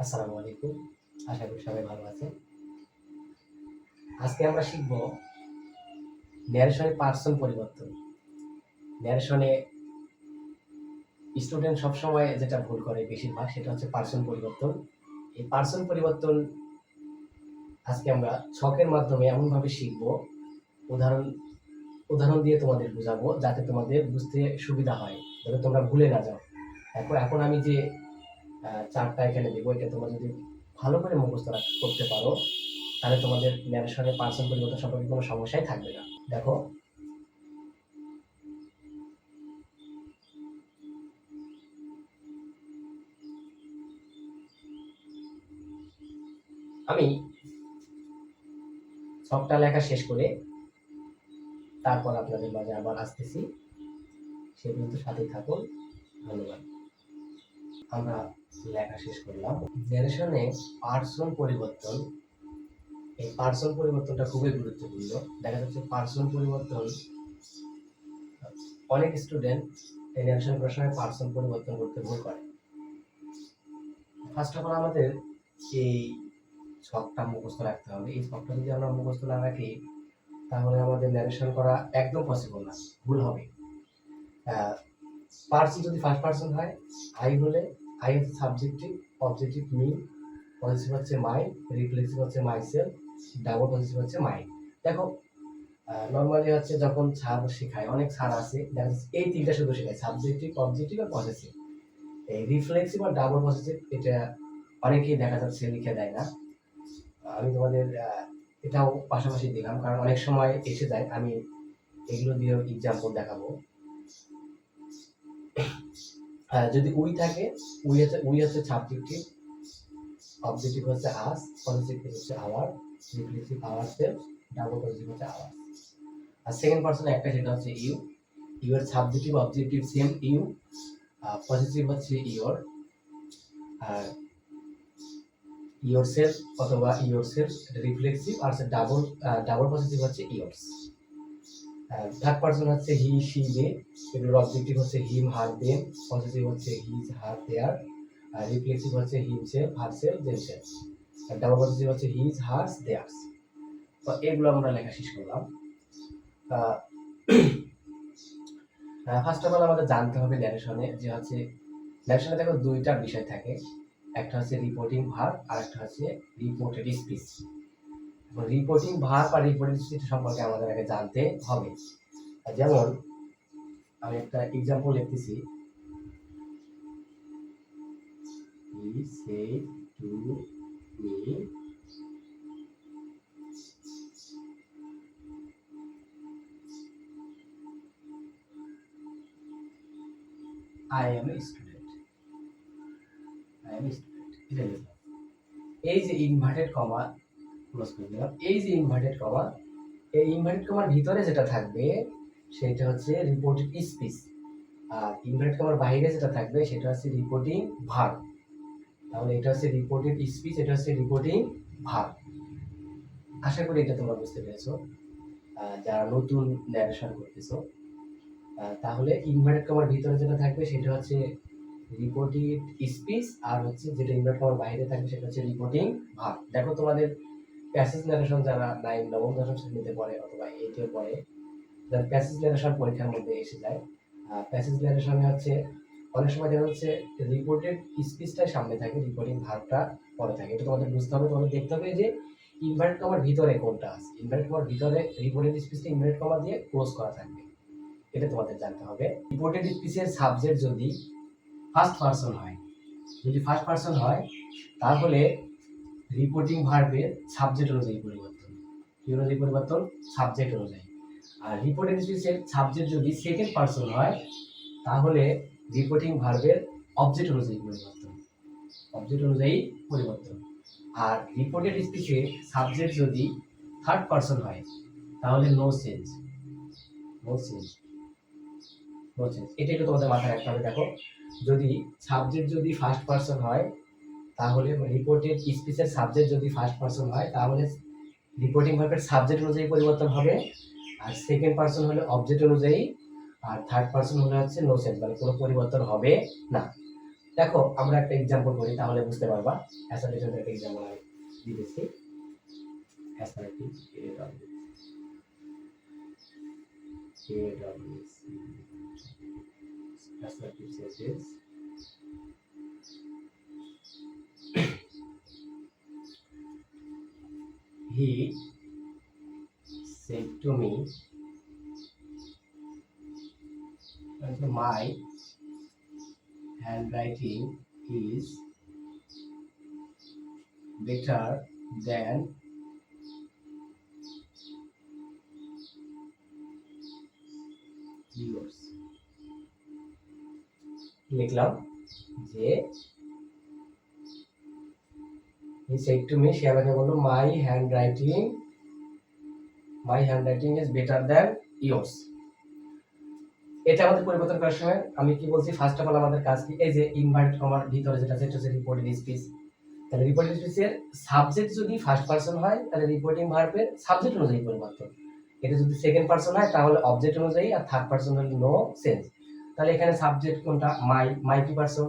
আসসালামু আলাইকুম। আশা করি সবাই ভালো আছেন। আজকে আমরা শিখব ন্যারেশনের পার্সন পরিবর্তন। ন্যারেশনে স্টুডেন্ট সবসময় যেটা ভুল করে বেশিরভাগ সেটা হচ্ছে পার্সন পরিবর্তন। এই পার্সন পরিবর্তন আজকে আমরা ছকের মাধ্যমে এমনভাবে শিখব, উদাহরণ উদাহরণ দিয়ে তোমাদের বুঝাবো যাতে তোমাদের বুঝতে সুবিধা হয়, যাতে তোমরা ভুলে না যাও। এখন আমি যে চার্টটা এখানে দেবো, এটা তোমরা যদি ভালো করে মুখস্থ করতে পারো তাহলে তোমাদের ন্যারেশনের পার্সন পরিবর্তন সম্পর্কে কোনো সমস্যাই থাকবে না। দেখো, আমি ছকটা লেখা শেষ করে তারপর আপনাদের মাঝে আবার আসতেছি। সে পর্যন্ত সাথে থাকুন। ধন্যবাদ। আমরা লেখা শেষ করলাম। জেনারেশনে পার্সন পরিবর্তন, এই পার্সন পরিবর্তনটা খুবই গুরুত্বপূর্ণ। দেখা যাচ্ছে পার্সন পরিবর্তন অনেক স্টুডেন্ট এই জেনারেশন করার সময় পার্সন পরিবর্তন করতে ভুল করে। ফার্স্ট অফ অল আমাদের এই ছকটা মুখস্থ রাখতে হবে। এই ছকটা যদি আমরা মুখস্থ না রাখি তাহলে আমাদের ন্যারেশন করা একদম পসিবল না, ভুল হবে। পার্সন যদি ফার্স্ট পার্সন হয়, আই হলে আই হচ্ছে সাবজেক্টিভ, অবজেক্টিভ মি, পজিটিভ হচ্ছে মাই, রিফ্লেক্সিভ হচ্ছে মাই সেলফ, ডাবল পজিটিভ হচ্ছে মাই। দেখো, নর্মালি হচ্ছে যখন স্যার শেখায়, অনেক স্যার আছে দেখা যাচ্ছে এই তিনটা শুধু শেখায়, সাবজেক্টিভ, অবজেক্টিভ আর পজিটিভ। এই রিফ্লেক্সিভ আর ডাবল পজিটিভ এটা অনেকেই দেখা যাচ্ছে লিখে দেয় না। আমি তোমাদের এটাও পাশাপাশি দিলাম, কারণ অনেক সময় এসে যায়। আমি এগুলো দিয়েও এক্সাম্পল দেখাবো। যদি উই থাকে, উই হচ্ছে সাবজেক্টিভ, অবজেক্টিভ হচ্ছে আস, পজিটিভ হচ্ছে our, reflexive our self, double positive হচ্ছে আওয়ার। আর সেকেন্ড পারসন একটা, সেটা হচ্ছে ইউ। ইউ এর subjective objective same you, positive হচ্ছে ইওর, আর ইওর সেলফ অথবা ইওর সেলফ রিফ্লেক্সিভ, আর ডাবল পজিটিভ হচ্ছে ইওরস। থার্ড পারসন হচ্ছে হি, শি, দে। এগুলোর অবজেক্টিভ হচ্ছে হিম, হার, দেম, পজিটিভ হচ্ছে হিজ, হার, দেয়ার, আর রিফ্লেক্সিভ হচ্ছে হিমসেলফ, হারসেলফ, দেমসেলফ, আর ডাবল পজিটিভ হচ্ছে হিজ, হার্স, দেয়ার্স। তো এগুলো আমরা লেখা শেষ করলাম। ফার্স্ট অফ অল আমাদের জানতে হবে ন্যারেশনে যে হচ্ছে, ন্যারেশনে দেখো দুইটা বিষয় থাকে, একটা হচ্ছে রিপোর্টিং ভার্ব আর একটা হচ্ছে রিপোর্টেড স্পিচ। রিপোর্টিং ভার্ব আর রিপোর্টেড স্পিচ সম্পর্কে আমাদের আগে জানতে হবে। যেমন আমি একটা এক্সাম্পল লিখতেছি, he said to me I am a student. I am a student. এটা লিখলাম। এই যে ইনভার্টেড কমা ক্লোজ করে দিলাম, এই যে ইনভার্টেড কমা, এই ইনভার্টেড কমার ভিতরে যেটা থাকবে সেটা হচ্ছে রিপোর্টেড স্পিচ, আর ইনভার্টেড কমার বাইরে যেটা থাকবে সেটা হচ্ছে রিপোর্টিং ভার্ব। তাহলে এটা হচ্ছে রিপোর্টেড স্পিচ, এটা হচ্ছে রিপোর্টিং ভার্ব। আশা করি এটা তোমরা বুঝতে পেরেছো যারা নতুন ন্যারেশন করতেছো। তাহলে ইনভার্টেড কমার ভিতরে যেটা থাকবে সেটা হচ্ছে রিপোর্টেড স্পিচ, আর হচ্ছে যেটা ইনভার্টেড কমার বাইরে থাকবে সেটা হচ্ছে রিপোর্টিং ভার্ব। দেখো, তোমাদের প্যাসেজ ন্যারেশন যারা নবম দশম শ্রেণীতে পড়ে অথবা এইটে পড়ে, যারা প্যাসেজ ন্যারেশন পরীক্ষার মধ্যে এসে যায়, প্যাসেজ ন্যারেশনে হচ্ছে অনেক সময় দেখা যাচ্ছে রিপোর্টেড স্পিচটাই সামনে থাকে, রিপোর্টিং ভার্বটা পরে থাকে। এটা তোমাদের বুঝতে হবে, তোমাদের দেখতে হবে যে ইনভার্টেড কমার ভিতরে কোনটা আছে। ইনভার্টেড কমার ভিতরে রিপোর্টেড স্পিচটা ইনভার্টেড কমা দিয়ে ক্লোজ করা থাকবে, এটা তোমাদের জানতে হবে। রিপোর্টেড স্পিচের সাবজেক্ট যদি ফার্স্ট পারসন হয়, যদি ফার্স্ট পারসন হয় তাহলে রিপোর্টিং ভার্বের সাবজেক্ট অনুযায়ী পরিবর্তন, কি অনুযায়ী পরিবর্তন? সাবজেক্ট অনুযায়ী। আর রিপোর্টেড স্পিচের সাবজেক্ট যদি সেকেন্ড পারসন হয় তাহলে রিপোর্টিং ভার্বের অবজেক্ট অনুযায়ী পরিবর্তন, অবজেক্ট অনুযায়ী পরিবর্তন। আর রিপোর্টেড স্পিচের সাবজেক্ট যদি থার্ড পারসন হয় তাহলে no change, no change, no change. এটা একটু তোমাদের মাথায় রাখতে হবে। দেখো, যদি সাবজেক্ট যদি ফার্স্ট পারসন হয় তাহলে রিপোর্টেড স্পিচের সাবজেক্ট যদি ফার্স্ট পারসন হয় তাহলে রিপোর্টিং ভার্বের সাবজেক্ট অনুযায়ী পরিবর্তন হবে, আর সেকেন্ড পারসন হলে অবজেক্ট অনুযায়ী, আর থার্ড পারসন হলে হচ্ছে নো চেঞ্জ, মানে কোনো পরিবর্তন হবে না। দেখো আমরা একটা एग्जांपल করি তাহলে বুঝতে পারবা। অ্যাসার্টিভ একটা एग्जांपल আমি দিতেছি। Assertive assertive says he said to me my handwriting is better than yours. লিখলাম যে he said to me, সে আমাকে বলল my handwriting is better than yours. এটা আমাদের পরিবর্তন করার সময় আমি কি বলছি, ফার্স্ট অফ অল আমাদের কাজ কি, এই যে ইনভার্টেড কমার ভিতরে যেটা সেটা হচ্ছে রিপোর্টেড স্পিচ। তাহলে রিপোর্টেড স্পিচের সাবজেক্ট যদি ফার্স্ট পারসন হয় তাহলে রিপোর্টিং ভার্বের সাবজেক্ট অনুযায়ী পরিবর্তন, এটা যদি সেকেন্ড পারসন হয় তাহলে অবজেক্ট অনুযায়ী, আর থার্ড পারসন হলে নো সেন্স। তাহলে এখানে সাবজেক্ট কোনটা, মাই কি পারসন,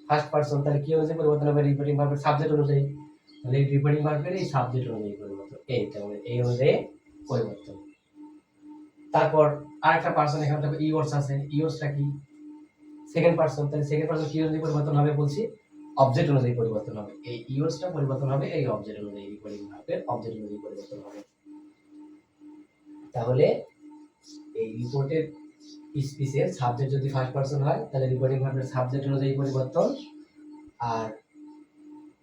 ফার্স্ট পারসন, তাহলে কি অনুযায়ী পরিবর্তন হবে, রিপোর্টিং ভার্বের সাবজেক্ট অনুযায়ী। তাহলে এই রিপোর্টিং ভার্বের এই সাবজেক্ট অনুযায়ী পরিবর্তন, এই অনুযায়ী পরিবর্তন। তারপর আরেকটা পারসন এখানে দেখো ইওর্স আছে, ইওর্সটা কি সেকেন্ড পারসন, তাহলে সেকেন্ড পারসন কি অনুযায়ী পরিবর্তন হবে বলছি, অবজেক্ট অনুযায়ী পরিবর্তন হবে। এই ইওর্সটা পরিবর্তন হবে এই অবজেক্ট অনুযায়ী, রিপোর্টিং ভার্বের অবজেক্ট অনুযায়ী পরিবর্তন হবে। তাহলে এই রিপোর্টেড স্পিচের সাবজেক্ট যদি ফার্স্ট পারসন হয় তাহলে রিপোর্টিং ভার্বের সাবজেক্ট অনুযায়ী পরিবর্তন, আর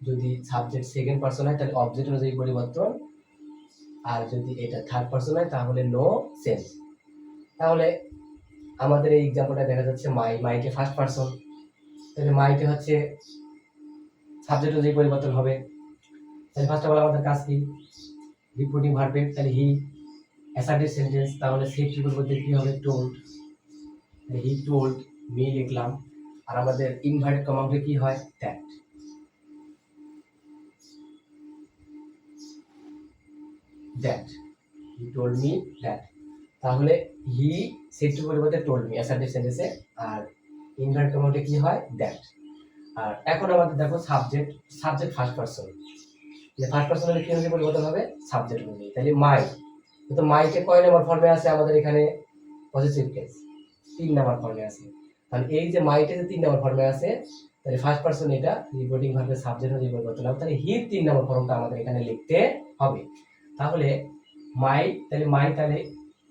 যদি সাবজেক্ট সেকেন্ড পারসন হয় তাহলে অবজেক্ট অনুযায়ী পরিবর্তন, আর যদি এটা থার্ড পারসন হয় তাহলে নো সেন্স। তাহলে আমাদের এই एग्जांपलটা দেখা যাচ্ছে মাইটে ফার্স্ট পারসন, তাহলে মাইটে হচ্ছে সাবজেক্ট অনুযায়ী পরিবর্তন হবে। তাহলে ফার্স্ট অফ অল আমাদের কাজ কি, রিপোর্টিং ভার্বের, তাহলে হি অ্যাসার্টিভ সেন্টেন্স, তাহলে সেই কি বলতে কি হবে, টোল্ড, হি টোল্ড মি লিখলাম, আর আমাদের ইনভার্টেড কমাতে কি হয়, that, he told me that. তাহলে হি সেট পরিবর্তে টোল্ড মি অ্যাসার্টিভ সেন্টেন্সে, আর ইনভার্টেড কমাতে কি হয়, দ্যাট। আর এখন আমাদের দেখো সাবজেক্ট ফার্স্ট পারসন, যে ফার্স্ট পারসন হলে কি অনুযায়ী পরিবর্তন হবে, সাবজেক্ট অনুযায়ী। তাহলে মাই, তো মাইকে কয় নাম্বার ফর্মে আছে আমাদের এখানে, পজিটিভ কেস 3 নাম্বার ফর্মে আছে। তাহলে এই যে মাইটে যে 3 নাম্বার ফর্মে আছে, তাহলে ফার্স্ট পারসন এটা রিপোর্টিং ভার্বের সাবজেক্ট অনুযায়ী পরিবর্তন হবে, তাহলে হি 3 নাম্বার ফর্মটা আমাদের এখানে লিখতে হবে। তাহলে তাহলে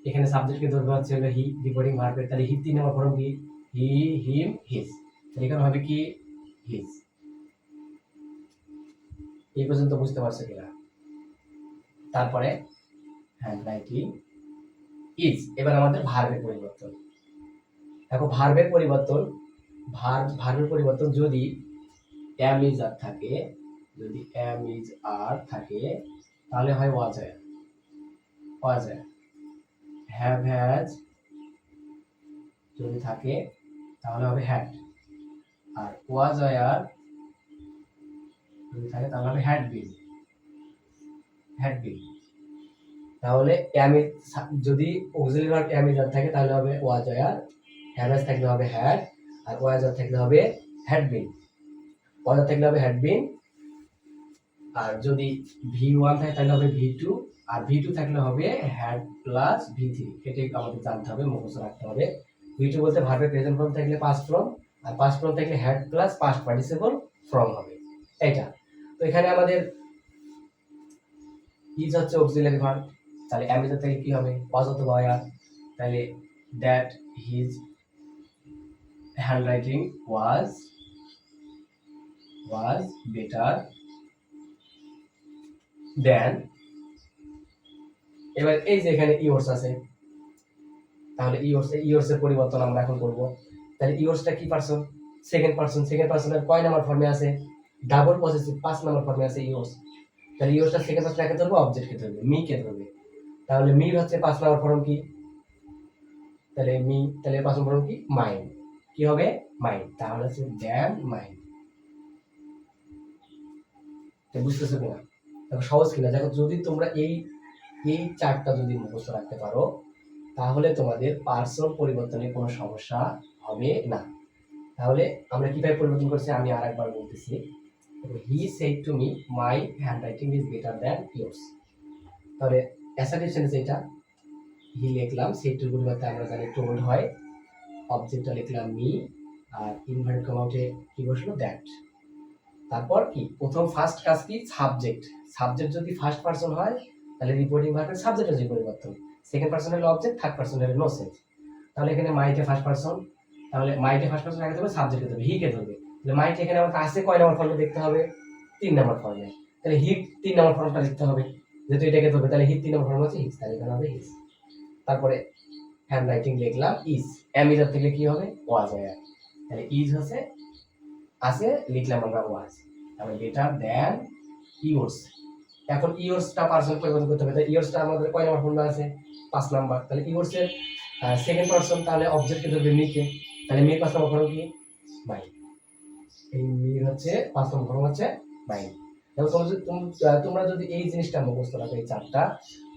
এখানে সাবজেক্টকে ধরবে হচ্ছে হলো হি, রিপোর্টিং ভার্বের, তাহলে হি 3 নাম্বার ফর্ম কি, হি হিম হিজ, তাহলে এখানে হবে কি হিজ। এই পর্যন্ত বুঝতে পারছো কিনা? তারপরে হ্যান্ডরাইটিং ইজ, এবার আমাদের ভার্বের পরিবর্তন। দেখো ভার্বের পরিবর্তন যদি am is are থাকে, যদি am is are থাকে তাহলে হয় was are, have has যদি থাকে তাহলে হবে had, আর was are যদি থাকে তাহলে হবে had been। তাহলে am is যদি auxiliary verb am is are থাকে তাহলে হবে was are, have has থাকলে হবে had, আর was are থাকলে হবে had been। was are থাকলে হবে had been, আর যদি v1 থাকে তাহলে হবে v2, আর v2 থাকলে হবে had প্লাস v3। এটাই আমাদের জানতে হবে, মুখস্থ রাখতে হবে। v2 বলতে ভার্বের প্রেজেন্ট ফর্ম থাকলে পাস্ট ফর্ম, আর পাস্ট ফর্ম থাকলে had plus past participle form হবে এটা। তো এখানে আমাদের ইজ হচ্ছে অক্সিলারি ভার্ব, তাহলে am is থেকে কি হবে, was অথবা were, তাহলে that his handwriting was better than। এবার এই যে এখানে ইওর্স আছে, তাহলে ইওর্স এর পরিবর্তন আমরা এখন করব। তাহলে ইওর্সটা কি পারসন, সেকেন্ড পারসনের কয় নাম্বার ফর্মে আছে, ডাবল পজিটিভ 5 নাম্বার ফর্মে আছে ইওর্স। তাহলে ইওর্সটা সেকেন্ড পারসন কাকে ধরবে, অবজেক্টকে ধরবে, মি কে ধরবে। তাহলে মি হচ্ছে 5 নাম্বার ফর্ম কি, তাহলে 5 নাম্বার ফর্ম কি, মাইন্ড, কি হবে, মাইন্ড, তাহলে হচ্ছে দ্যান মাইন্ড। তো বুঝতেছো কিনা, দেখো সহজ কিনা। দেখো যদি তোমরা এই চারটা যদি মুখস্থ রাখতে পারো তাহলে তোমাদের পার্সন পরিবর্তনে কোনো সমস্যা হবে না। তাহলে আমরা কিভাবে পরিবর্তন করছি আমি আরেকবার বলতেছি। He said to me my handwriting is better than yours. তাহলে অ্যাসার্টিভ সেন্টেন্স এটা, হি লিখলাম, সেড টুর পরিবর্তে আমরা জানি টোল্ড হয়, অবজেক্টটা লিখলাম মি, আর ইনভার্টেড কমা উঠে কি বসলো দ্যাট। তারপর কি প্রথম ফার্স্ট কাজ কি সাবজেক্ট, সাবজেক্ট যদি ফার্স্ট পারসন হয় তাহলে রিপোর্টিং ভার্বের সাবজেক্টের যে পরিবর্তন, সেকেন্ড পারসন হলো অবজেক্ট, থার্ড পারসন হলো নো সেন্স। তাহলে এখানে মাইটে ফার্স্ট পারসন, তাহলে মাইটে ফার্স্ট পারসন আগে ধরবে, সাবজেক্টে ধরবে, হি কে ধরবে। তাহলে মাইট এখানে আমাকে আসে কয় নম্বর ফর্মে দেখতে হবে, 3 নম্বর ফর্মে। তাহলে হি 3 নম্বর ফর্মটা লিখতে হবে, যেহেতু এটাকে ধরবে তাহলে হি 3 নম্বর ফর্ম হচ্ছে হিজ, তাহলে এখানে হবে হিজ। তারপরে হ্যান্ড রাইটিং লিখলাম ইজ, এম ইজ থেকে কি হবে ওয়াজ হয়, তাহলে ইজ হচ্ছে আছে, লিখলাম আমরা ওয়াজ। তাহলে বেটার দ্যান ইয়োর্স। এখন ইয়োর্সটা পারসন পরিবর্তন করতে হবে, তাই ইয়োর্সটা আমাদের কয় নম্বর ফর্মে আছে 5 নাম্বার। তাহলে ইয়োর্স এর সেকেন্ড পারসন, তাহলে অবজেক্টকে ধরবে মি কে, তাহলে মি 5 নম্বর ফর্ম কি মাই, এই মি হচ্ছে 5 নম্বর ফর্ম হচ্ছে মাই। দেখো তোমরা যদি এই জিনিসটা মুখস্থ রাখো এই চারটা,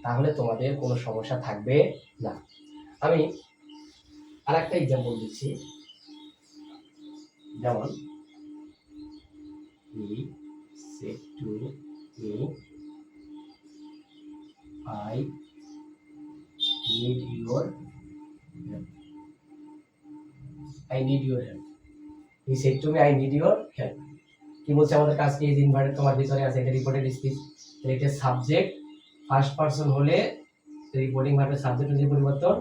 তাহলে তোমাদের কোনো সমস্যা থাকবে না। আমি আরেকটা एग्जांपल দিচ্ছি, যেমন he said to me I need your help, I need your help, he said to me I need your help। কি বলছে আমাদের কাজ কি, এই ইনভার্টেড কমার ভিতরে আছে, এটা রিপোর্টেড স্পিচ, তাহলে এটা সাবজেক্ট ফার্স্ট পারসন হলে রিপোর্টিং ভার্বের সাবজেক্টের যে পরিবর্তন,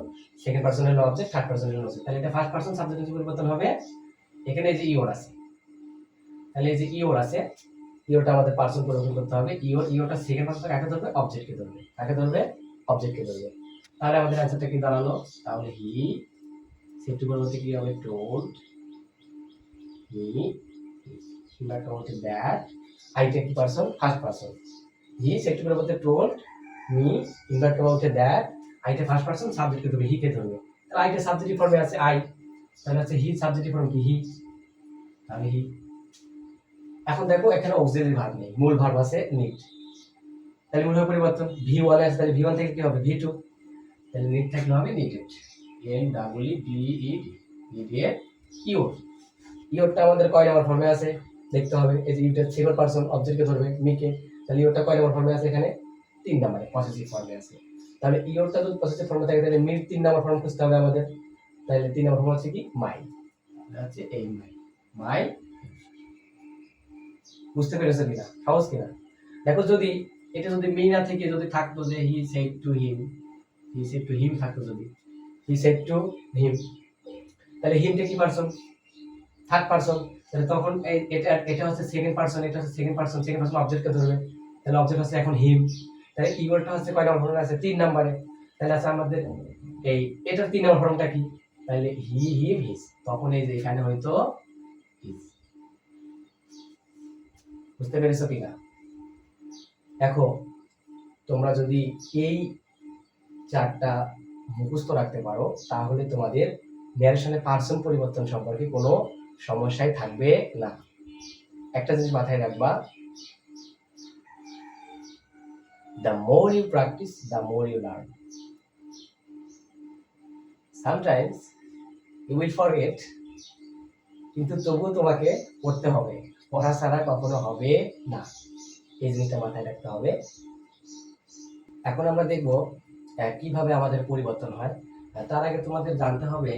সেকেন্ড পারসন হলো অবজেক্ট, থার্ড পারসন হলো অবজেক্ট, তাহলে এটা ফার্স্ট পারসন সাবজেক্টের যে পরিবর্তন হবে। এখানে যে ইওর আছে, তাহলে এই যে ইওর আছে, ইওটা আমাদের পারসন পরিবর্তন করতে হবে। ইওটা সেকেন্ড পারসন কাকে ধরবে, অবজেক্টকে ধরবে, কাকে ধরবে অবজেক্টকে ধরবে। তাহলে আমাদের অ্যানসারটা কি দাঁড়ালো, তাহলে হি সেটু পরিবর্তে কি হবে টোল্ড মি, কিংবা হচ্ছে দ্যাট, আইটা কি পারসন ফার্স্ট পারসন, হি সেটু পরিবর্তে টোল্ড মি, ইনভার্ট করা হচ্ছে দ্যাট, আইটা ফার্স্ট পারসন সাবজেক্টকে ধরবে, হি কে ধরবে। তাহলে আইটা সাবজেক্টিভ ফর্মে আছে আই, তাহলে হচ্ছে হি সাবজেক্টিভ ফর্ম কি হি, তাহলে হি। এখন দেখো এখানে অক্সিলারি ভার্ব নেই, মূল ভার্ব আছে নিড, তাহলে মূল ভার্ব পরিবর্তন ভি1 আছে, তাহলে ভি1 থেকে কি হবে ভি2, তাহলে নিড থাকলে হবে needed, N double E D E D, needed. Your, ইওরটা আমাদের কয় নম্বর ফর্মে আছে দেখতে হবে, এই যে ইওরটা সেকেন্ড পারসন অবজেক্টকে ধরবে মিকে, তাহলে ইওরটা কয় নম্বর ফর্মে আছে এখানে 3 নম্বরে পসেসিভ ফর্মে আছে। তাহলে ইওরটা যদি পসেসিভ ফর্মে থাকে তাহলে মির 3 নম্বর ফর্ম খুঁজতে হবে আমাদের, তাহলে 3 নম্বর ফর্ম হচ্ছে কি মাই, হচ্ছে এই মাই, মাই। বুঝতে পেরেছো কিনা, সহজ কিনা। দেখো যদি এটা যদি মি না থেকে যদি থাকতো যে he said to him, he said to him থাকতো, যদি হি সেড টু হিম, তাহলে হিমটা কি পারসন থার্ড পারসন, তাহলে তখন এটা এটা হচ্ছে সেকেন্ড পারসন, এটা হচ্ছে সেকেন্ড পারসন, সেকেন্ড পারসন অবজেক্টকে ধরবে, তাহলে অবজেক্ট হচ্ছে এখন হিম, তাহলে ইগলটা হচ্ছে কয় নম্বর ফর্মে আছে 3 নম্বরে, তাহলে আছে আমাদের এই এটার 3 নম্বর ফর্মটা কি, তাহলে হি হিম হিজ, তখন এই যে এখানে হয়তো হিজ। বুঝতে পেরেছো কিনা। দেখো তোমরা যদি এই চারটা মুখস্থ রাখতে পারো তাহলে তোমাদের ন্যারেশনে পার্সন পরিবর্তন সম্পর্কে কোনো সমস্যাই থাকবে না। একটা জিনিস মাথায় রাখবা, the more you practice the more you learn, sometimes you will forget, কিন্তু তবুও তোমাকে পড়তে হবে, পড়া ছাড়া কখনো হবে না, এই জিনিসটা মাথায় রাখতে হবে। এখন আমরা দেখব কিভাবে আমাদের পরিবর্তন হয়। তার আগে তোমাদের জানতে হবে